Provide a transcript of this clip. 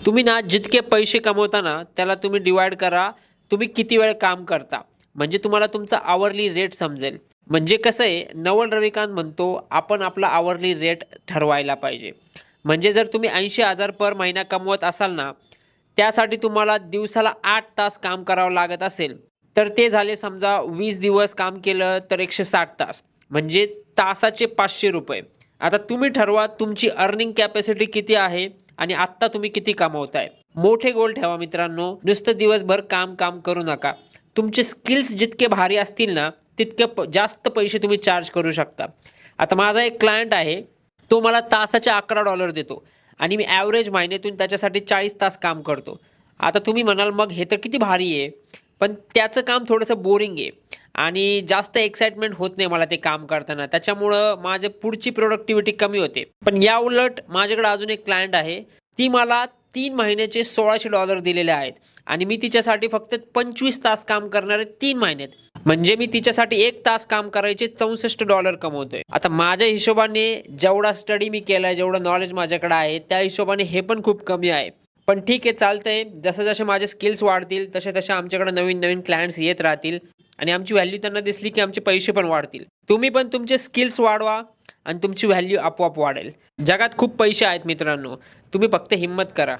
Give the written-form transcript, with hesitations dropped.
तुम्ही ना जितके पैसे कमवता ना त्याला तुम्ही डिवाइड करा तुम्ही किती वेळ काम करता. म्हणजे तुम्हाला तुमचा आवरली रेट समजेल. म्हणजे कसं आहे नवल रविकांत म्हणतो आपण आपला आवरली रेट ठरवायला पाहिजे. म्हणजे जर तुम्ही 80,000 पर महिना कमवत असाल ना, त्यासाठी तुम्हाला दिवसाला 8 तास काम करावं लागत असेल, तर ते झाले समजा 20 दिवस काम केलं तर 160 तास. म्हणजे तासाचे ₹500. आता तुम्ही ठरवा तुमची अर्निंग कॅपॅसिटी किती आहे आणि आत्ता तुम्ही किती कमवताय. मोठे गोल ठेवा मित्रांनो. नुसतं दिवसभर काम काम करू नका. तुमचे स्किल्स जितके भारी असतील ना, तितके जास्त पैसे तुम्ही चार्ज करू शकता. आता माझा एक क्लायंट आहे, तो मला तासाचे $11 देतो आणि मी ॲव्हरेज महिन्यातून त्याच्यासाठी 40 तास काम करतो. आता तुम्ही म्हणाल मग हे तर किती भारी आहे. पण त्याचं काम थोडंसं बोरिंग आहे आणि जास्त एक्साइटमेंट होत नाही मला ते काम करताना. त्याच्यामुळं माझे पुढची प्रोडक्टिव्हिटी कमी होते. पण या उलट माझ्याकडे अजून एक क्लायंट आहे. ती मला 3 महिन्याचे $1,600 दिलेले आहेत आणि मी तिच्यासाठी फक्त 25 तास काम करणार आहे 3 महिन्यात. म्हणजे मी तिच्यासाठी 1 तास काम करायचे $64 कमवतोय. आता माझ्या हिशोबाने जेवढा स्टडी मी केलाय, जेवढं नॉलेज माझ्याकडे आहे, त्या हिशोबाने हे पण खूप कमी आहे. पण ठीक आहे चालतंय. जसे माझे स्किल्स वाढतील तसे आमच्याकडे नवीन-नवीन क्लायंट्स येत राहतील आणि आमची व्हॅल्यू त्यांना दिसली की आमचे पैसे पण वाढतील. तुम्ही पण तुमचे स्किल्स वाढवा आणि तुमची व्हॅल्यू आपोआप वाढेल. जगात खूप पैसे आहेत मित्रांनो. तुम्ही फक्त हिम्मत करा.